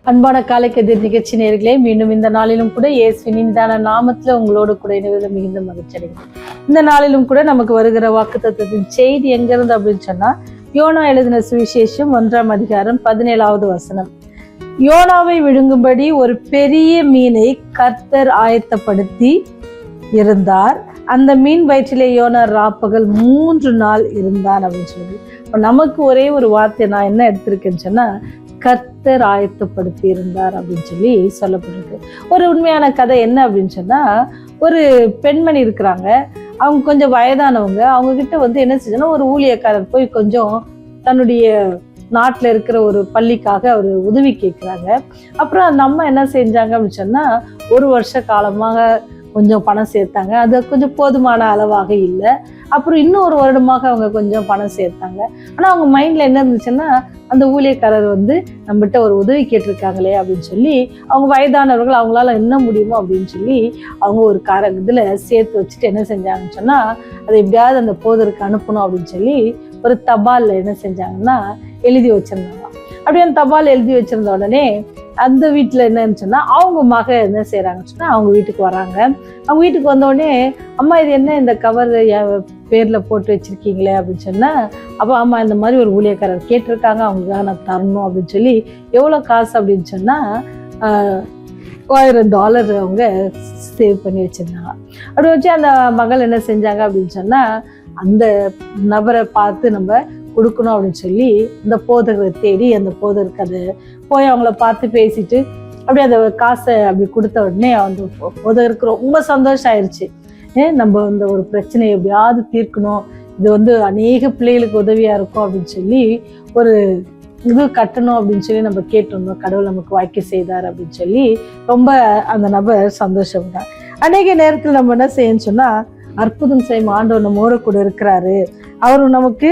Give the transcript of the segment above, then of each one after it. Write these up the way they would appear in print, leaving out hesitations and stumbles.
அன்பான காலை கதிர் நிகழ்ச்சி நேயர்களே, மீண்டும் இந்த நாளிலும் கூட இயேசுவின் இனிதான நாமத்துல உங்களோடு கூட இணைவதில் மிகுந்த மகிழ்ச்சி அடைகிறேன். இந்த நாளிலும் கூட நமக்கு வருகிற வாக்குத்தத்தத்தின் செய்தி எங்க இருந்து அப்படின்னு சொன்னா, யோனா எழுதின சுவிசேஷம் 1ஆம் அதிகாரம் 17வது வசனம். யோனாவை விழுங்கும்படி ஒரு பெரிய மீனை கர்த்தர் ஆயத்தப்படுத்தி இருந்தார். அந்த மீன் வயிற்றிலே யோனா ராப்பகல் 3 நாள் இருந்தான் அப்படின்னு சொல்லி. நமக்கு ஒரே ஒரு வார்த்தை நான் என்ன எடுத்திருக்கேன்னு சொன்னா, கர்த்தர் ஆயத்தப்படுத்தி இருந்தார் அப்படின்னு சொல்லி சொல்லப்பட்டிருக்கு. ஒரு உண்மையான கதை என்ன அப்படின்னு சொன்னா, ஒரு பெண்மணி இருக்கிறாங்க. அவங்க கொஞ்சம் வயதானவங்க. அவங்க கிட்ட என்ன செஞ்சோன்னா, ஒரு ஊழியக்காரர் போய் கொஞ்சம் தன்னுடைய நாட்டில் இருக்கிற ஒரு பள்ளிக்காக அவர் உதவி கேட்குறாங்க. அப்புறம் அந்த அம்மா என்ன செஞ்சாங்க அப்படின்னு சொன்னா, 1 வருஷ காலமாக கொஞ்சம் பணம் சேர்த்தாங்க. அது கொஞ்சம் போதுமான அளவாக இல்லை. அப்புறம் இன்னும் 1 வருடமாக அவங்க கொஞ்சம் பணம் சேர்த்தாங்க. ஆனால் அவங்க மைண்டில் என்ன இருந்துச்சுன்னா, அந்த ஊழியக்காரர் நம்மகிட்ட ஒரு உதவி கேட்டிருக்காங்களே அப்படின்னு சொல்லி, அவங்க வயதானவர்கள் அவங்களால என்ன முடியுமோ அப்படின்னு சொல்லி அவங்க ஒரு இதில் சேர்த்து வச்சுட்டு என்ன செஞ்சாங்கன்னு சொன்னால், அதை எப்படியாவது அந்த போதருக்கு அனுப்பணும் அப்படின்னு சொல்லி ஒரு தபாலில் என்ன செஞ்சாங்கன்னா எழுதி வச்சிருந்தாங்க. அப்படி அந்த தபால் எழுதி வச்சிருந்த உடனே அந்த வீட்டில் என்னன்னு சொன்னால், அவங்க மக என்ன செய்கிறாங்கன்னு சொன்னால், அவங்க வீட்டுக்கு வராங்க. அவங்க வீட்டுக்கு வந்தோடனே, அம்மா இது என்ன இந்த கவர் பேரில் போட்டு வச்சுருக்கீங்களே அப்படின்னு சொன்னால், அப்போ அம்மா இந்த மாதிரி ஒரு ஊழியக்காரர் கேட்டிருக்காங்க, அவங்களுக்காக நான் தரணும் அப்படின்னு சொல்லி, எவ்வளோ காசு அப்படின்னு சொன்னால் $1000 அவங்க சேவ் பண்ணி வச்சுருந்தாங்க. அப்படி வச்சு அந்த மகள் என்ன செஞ்சாங்க அப்படின்னு சொன்னால், அந்த நபரை பார்த்து நம்ம கொடுக்கணும் அப்படின்னு சொல்லி இந்த போதகரை தேடி அந்த போதகருக்கு அதை போய் அவங்கள பார்த்து பேசிட்டு அப்படி அந்த காசை அப்படி கொடுத்த உடனே அந்த போதகருக்கு ரொம்ப சந்தோஷம் ஆயிடுச்சு. நம்ம இந்த ஒரு பிரச்சனையை எப்படியாவது தீர்க்கணும், இது அநேக பிள்ளைகளுக்கு உதவியா இருக்கும் அப்படின்னு சொல்லி ஒரு இது கட்டணும் அப்படின்னு சொல்லி நம்ம கேட்டிருந்தோம். கடவுள் நமக்கு வாய்க்க செய்தார் அப்படின்னு சொல்லி ரொம்ப அந்த நபர் சந்தோஷம்தான். அநேக நேரத்தில் நம்ம என்ன செய்யணும்னு சொன்னா, அற்புதம் செய்யும் ஆண்டவர் நம்மோட கூட இருக்கிறாரு, அவரும் நமக்கு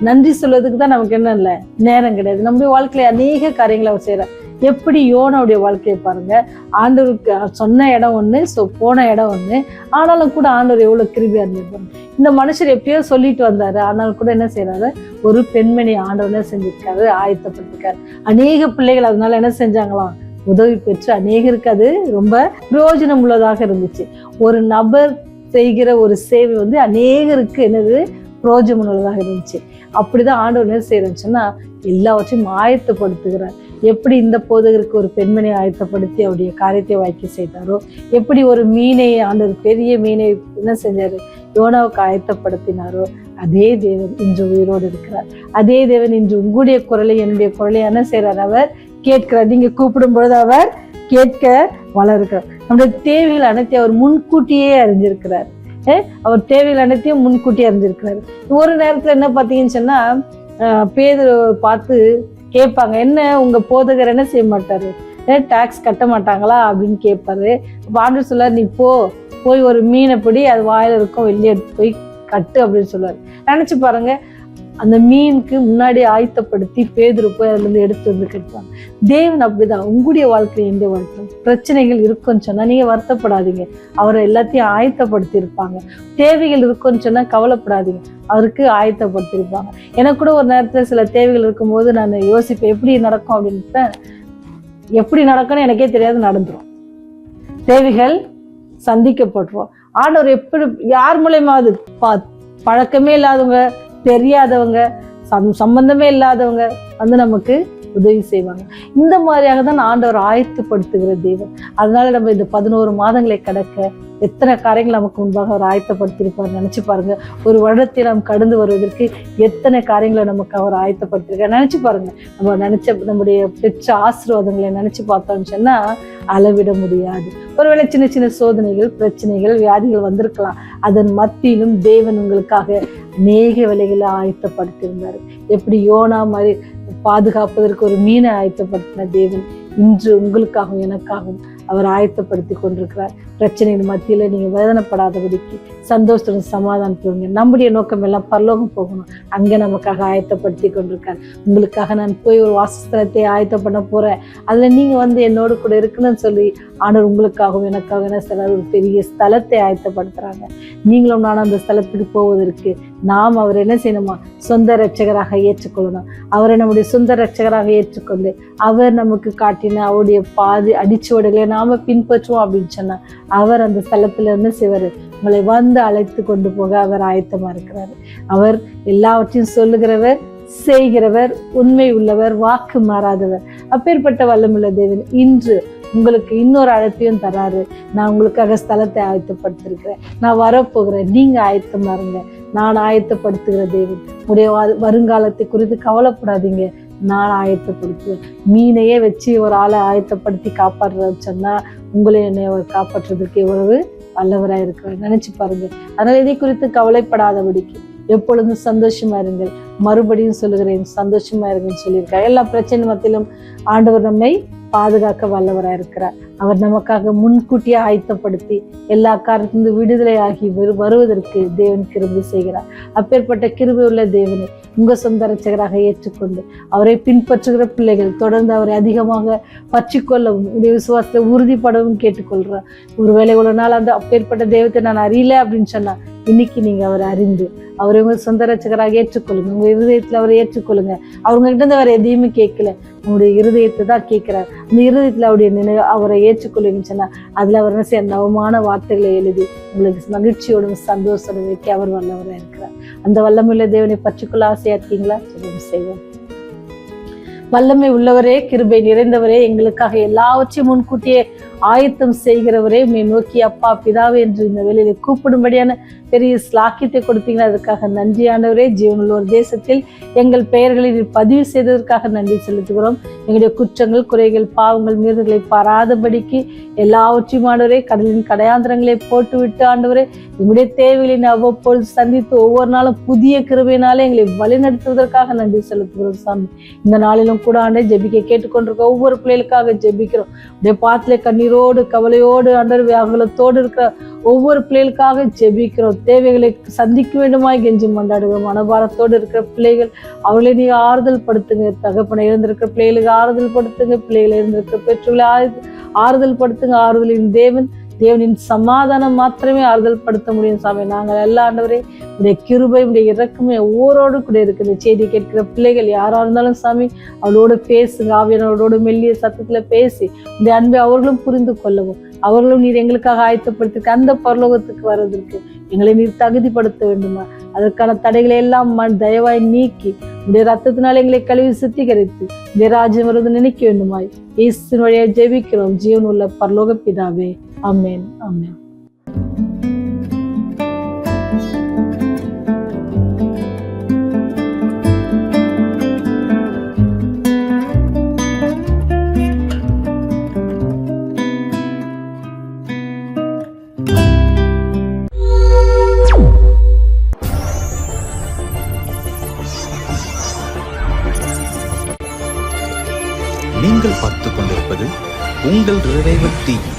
நன்றி சொல்வதுக்கு தான் நமக்கு என்ன இல்லை நேரம் கிடையாது. நம்முடைய வாழ்க்கையில அநேக காரியங்களை அவர் செய்யறார். எப்படி யோனாவுடைய வாழ்க்கையை பாருங்க. ஆண்டவருக்கு சொன்ன இடம் ஒண்ணு, போன இடம் ஒண்ணு, ஆனாலும் கூட ஆண்டவர் எவ்வளவு கிருபையா இருந்திருப்பாங்க. இந்த மனுஷர் எப்பயோ சொல்லிட்டு வந்தாரு, ஆனாலும் கூட என்ன செய்யறாரு, ஒரு பெண்மணி ஆண்டவர் என்ன செஞ்சிருக்காரு, ஆயத்தப்பட்டிருக்காரு. அநேக பிள்ளைகள் அதனால என்ன செஞ்சாங்களாம், உதவி பெற்று அநேகருக்கு அது ரொம்ப பிரயோஜனம் உள்ளதாக இருந்துச்சு. ஒரு நபர் செய்கிற ஒரு சேவை அநேகருக்கு என்னது பிரயோஜனமுள்ளதாக இருந்துச்சு. அப்படிதான் ஆண்டவர் என்ன செய்யறேன்னு சொன்னா, எல்லாவற்றையும் ஆயத்தப்படுத்துகிறார். எப்படி இந்த போதகருக்கு ஒரு பெண்மணி ஆயத்தப்படுத்தி அவருடைய காரியத்தை வாய்க்க செய்தாரோ, எப்படி ஒரு மீனை ஆண்டவர் பெரிய மீனை என்ன செஞ்சாரு, யோனாவுக்கு ஆயத்தப்படுத்தினாரோ, அதே தேவன் இன்று உயிரோடு இருக்கிறார். அதே தேவன் இன்று உங்களுடைய குரலை என்னுடைய குரலை என்ன செய்யறார், அவர் கேட்கிறார். நீங்க கூப்பிடும் பொழுது அவர் கேட்க வளர்க்கிறார். நம்முடைய தேவைகள் அனைத்தையும் அவர் முன்கூட்டியே அறிஞ்சிருக்கிறார். அவர் தேவைகள் அனைத்தையும் முன்கூட்டியே அறிஞ்சிருக்கிறாரு. ஒரு நேரத்துல என்ன பார்த்தீங்கன்னு சொன்னா, பேதுரு பார்த்து கேட்பாங்க, என்ன உங்க போதகர் என்ன செய்ய மாட்டாரு, டாக்ஸ் கட்ட மாட்டாங்களா அப்படின்னு கேட்பாரு. ஆண்டவர் சொல்லார், நீ போய் ஒரு மீனை பிடி, அது வாயில இருக்கும், வெளியே எடுத்து போய் கட்டு அப்படின்னு சொல்லுவாரு. நினைச்சு பாருங்க, அந்த மீனுக்கு முன்னாடி ஆயத்தப்படுத்தி பேதுரு போய் அதுல இருந்து எடுத்து கட்டுவாங்க. தேவன் அப்படிதான் உங்களுடைய வாழ்க்கையில எந்த வாழ்க்கை பிரச்சனைகள் இருக்குன்னு சொன்னா நீங்க வருத்தப்படாதீங்க, அவரை எல்லாத்தையும் ஆயத்தப்படுத்தி இருப்பாங்க. தேவைகள் இருக்குன்னு சொன்னா கவலைப்படாதீங்க, அவருக்கு ஆயத்தப்படுத்தி இருப்பாங்க. எனக்கு கூட ஒரு நேரத்துல சில தேவைகள் இருக்கும்போது நான் யோசிப்பேன், எப்படி நடக்கும் அப்படின்னு. எப்படி நடக்கும்னு எனக்கே தெரியாது, நடந்துரும். தேவைகள் சந்திக்கப்பட்டுரும். ஆண்டவர் எப்படி யார் மூலயமாவது பழக்கமே இல்லாதவங்க, தெரியாதவங்க, சம்பந்தமே இல்லாதவங்க நமக்கு உதவி செய்வாங்க. இந்த மாதிரியாக தான் ஆண்டவர் ஆயத்தப்படுத்துகிற தேவன். அதனால நம்ம இந்த 11 மாதங்களை கடக்க எத்தனை காரியங்கள் நமக்கு முன்பாக அவர் ஆயத்தப்படுத்தியிருப்பார் நினைச்சு பாருங்க. ஒரு வருடத்தை நாம் கடந்து வருவதற்கு எத்தனை காரியங்களை நமக்கு அவர் ஆயத்தப்படுத்திருக்கார் நினைச்சு பாருங்க. நம்முடைய பெற்ற ஆசீர்வாதங்களை நினைச்சு பார்த்தோம்னு சொன்னா அளவிட முடியாது. ஒருவேளை சின்ன சின்ன சோதனைகள், பிரச்சனைகள், வியாதிகள் வந்திருக்கலாம். அதன் மத்தியிலும் தேவன் உங்களுக்காக அநேக வேலைகளை ஆயத்தப்படுத்தியிருந்தாரு. எப்படி யோனா மாதிரி பாதுகாப்பதற்கு ஒரு மீனை ஆயத்தப்படுத்தின தேவன் இன்று உங்களுக்காகவும் எனக்காகவும் அவர் ஆயத்தப்படுத்தி கொண்டிருக்கிறார். பிரச்சனைகள் மத்தியில நீங்க வேதனைப்படாதபடிக்கு சந்தோஷத்துடன் சமாதானப்படுங்க. நம்முடைய நோக்கம் எல்லாம் பரலோகம் போகணும், அங்க நமக்காக ஆயத்தப்படுத்தி கொண்டிருக்கார். உங்களுக்காக நான் போய் ஒரு வாசஸ்தலத்தை ஆயத்தம் பண்ண போறேன், அதுல நீங்க என்னோடு கூட இருக்கணும்னு சொல்லி ஆண்டவர் உங்களுக்காகவும் எனக்காக என்ன சிலர் ஒரு பெரிய ஸ்தலத்தை ஆயத்தப்படுத்துறாங்க. நீங்களும் நானும் அந்த ஸ்தலத்துக்கு போவதற்கு நாம் அவர் என்ன செய்யணுமா, சொந்த இரட்சகராக ஏற்றுக்கொள்ளணும். அவரை நம்முடைய சொந்த இரட்சகராக ஏற்றுக்கொண்டு அவர் நமக்கு காட்டின அவருடைய பாதி அடிச்சுவடுகளை நாம பின்பற்றுவோம் அப்படின்னு சொன்னா அவர் அந்த ஸ்தலத்துல இருந்து செய்வாரு, உங்களை வந்து அழைத்து கொண்டு போக அவர் ஆயத்தமா இருக்கிறாரு. அவர் எல்லாவற்றையும் சொல்லுகிறவர், செய்கிறவர், உண்மை உள்ளவர், வாக்கு மாறாதவர். அப்பேற்பட்ட வல்லமுள்ள தேவன் இன்று உங்களுக்கு இன்னொரு அழைப்பையும் தராரு. நான் உங்களுக்காக ஸ்தலத்தை ஆயத்தப்படுத்திருக்கிறேன், நான் வரப்போகிறேன், நீங்க ஆயத்தமா இருங்க, நான் ஆயத்தப்படுத்துகிற தேவன். உடைய வருங்காலத்தை குறித்து கவலைப்படாதீங்க, நான் ஆயத்தப்படுத்துவேன். மீனையே வச்சு ஒரு ஆளை ஆயத்தப்படுத்தி காப்பாடுறன்னு சொன்னா உங்களை என்னை அவர் காப்பாற்றுறதுக்கு எவ்வளவு வல்லவராக இருக்கிறார் நினைச்சு பாருங்க. அதனால இதை குறித்து கவலைப்படாதபடிக்கு எப்பொழுதும் சந்தோஷமா இருங்கள். மறுபடியும் சொல்லுகிறேன், சந்தோஷமா இருங்கன்னு சொல்லியிருக்காரு. எல்லா பிரச்சனை மத்தியிலும் ஆண்டவர் நம்மை பாதுகாக்க வல்லவராக இருக்கிறார். அவர் நமக்காக முன்கூட்டியே ஆயத்தப்படுத்தி எல்லா காரியத்திலிருந்து விடுதலை ஆகி வருவதற்கு தேவன் கிருபை செய்கிறார். அப்பேற்பட்ட கிருபை உள்ள தேவனை உங்க சொந்த இரட்சகராக ஏற்றுக்கொண்டு அவரை பின்பற்றுகிற பிள்ளைகள் தொடர்ந்து அவரை அதிகமாக பற்றிக்கொள்ளவும் உடைய விசுவாசத்தை உறுதிப்படவும் கேட்டுக்கொள்றார். ஒருவேளை இவ்வளவு நாள் அந்த அப்பேற்பட்ட தெய்வத்தை நான் அறியல அப்படின்னு சொன்னா இன்னைக்கு நீங்க அவரை அறிந்து அவரை உங்க சொந்த இரட்சகராக ஏற்றுக்கொள்ளுங்க. உங்க இருதயத்துல அவரை ஏற்றுக்கொள்ளுங்க. அவங்க கிட்ட இருந்து வேற எதையுமே கேட்கல, உங்களுடைய இருதயத்தை தான் கேட்கிறார். அந்த இருதயத்துல அவருடைய அவரை ஏற்றுக்கொள்ளுங்கன்னு சொன்னா அதுல அவர் என்ன செய்ய, நவமான வார்த்தைகளை எழுதி உங்களுக்கு மகிழ்ச்சியோடும் சந்தோஷம் வைக்க அவர் வல்லவராக இருக்கிறார். அந்த வல்லமையுள்ள தேவனை பற்றிக்கொள்ள ஆசையா இருக்கீங்களா? செய்வோம். வல்லமை உள்ளவரே, கிருபை நிறைந்தவரே, எங்களுக்காக எல்லாவற்றையும் முன்கூட்டியே ஆயத்தம் செய்கிறவரே, உம்மை நோக்கி அப்பா பிதாவே என்று இந்த வேளையில கூப்பிடும்படியான பெரிய ஸ்லாக்கியத்தை கொடுத்தீங்கன்னா அதுக்காக நன்றியானவரே. ஜீவனுள்ள ஒரு தேசத்தில் எங்கள் பெயர்களை பதிவு செய்ததற்காக நன்றி செலுத்துகிறோம். எங்களுடைய குற்றங்கள், குறைகள், பாவங்கள், மீறுதல்களை பாராதபடிக்கு எல்லாவற்றையும் ஆண்டவரே கடலின் கடையாந்திரங்களை போட்டுவிட்டு ஆண்டவரே எங்களுடைய தேவைகளை அவ்வப்பொழுது சந்தித்து ஒவ்வொரு நாளும் புதிய கிருபையினாலே எங்களை வழிநடத்துவதற்காக நன்றி செலுத்துகிறோம் சாமி. இந்த நாளிலும் கூட ஆண்டே ஜெபிக்க கேட்டுக்கொண்டிருக்க ஒவ்வொரு பிள்ளைகளுக்காக ஜெபிக்கிறோம். அப்படியே பாத்திலே கண்ணீரோடு கவலையோடு ஆண்டவர் வியாகுலத்தோடு இருக்கிற ஒவ்வொரு பிள்ளைகளுக்காக ஜெபிக்கிறோம். தேவைகளை சந்திக்க வேண்டுமாய் கெஞ்சி மண்டாடுகிறோம். மனபாரத்தோடு இருக்கிற பிள்ளைகள் அவர்களை நீங்க ஆறுதல் படுத்துங்க. தகப்பனை இருந்திருக்கிற பிள்ளைகளுக்கு ஆறுதல் படுத்துங்க. பிள்ளைகளை இருந்திருக்கிற பெற்றோர்களை ஆறுதல் படுத்துங்க. ஆறுதலின் தேவனின் சமாதானம் மாத்திரமே ஆறுதல் படுத்த முடியும் சாமி. நாங்கள் எல்லா ஆண்டவரே உடைய கிருபை, உடைய இறக்குமே ஒவ்வொருவரோடு கூட இருக்குது. செய்தி கேட்கிற பிள்ளைகள் யாரா இருந்தாலும் சாமி அவளோடு பேசுங்க. ஆவியானவரோடு மெல்லிய சத்தத்துல பேசி இந்த அன்பை அவர்களும் புரிந்து கொள்ளவும், அவர்களும் நீர் எங்களுக்காக ஆயத்தப்படுத்திருக்க அந்த பரலோகத்துக்கு வர்றதற்கு எங்களை நீர் தகுதிப்படுத்த வேண்டுமா? அதற்கான தடைகளை எல்லாம் தயவாய் நீக்கி உடைய ரத்தத்தினால் எங்களை கழுவி சுத்திகரித்து உடைய ராஜ்யம் வருவது நினைக்க வேண்டுமாய் இயேசுவின் வழியாக ஜெபிக்கிறோம் ஜீவன் உள்ள பரலோக பிதாவே. ஆமென், ஆமென். நீங்கள் பார்த்துக் கொண்டிருப்பது உங்கள் ரிவைவல் டிவி.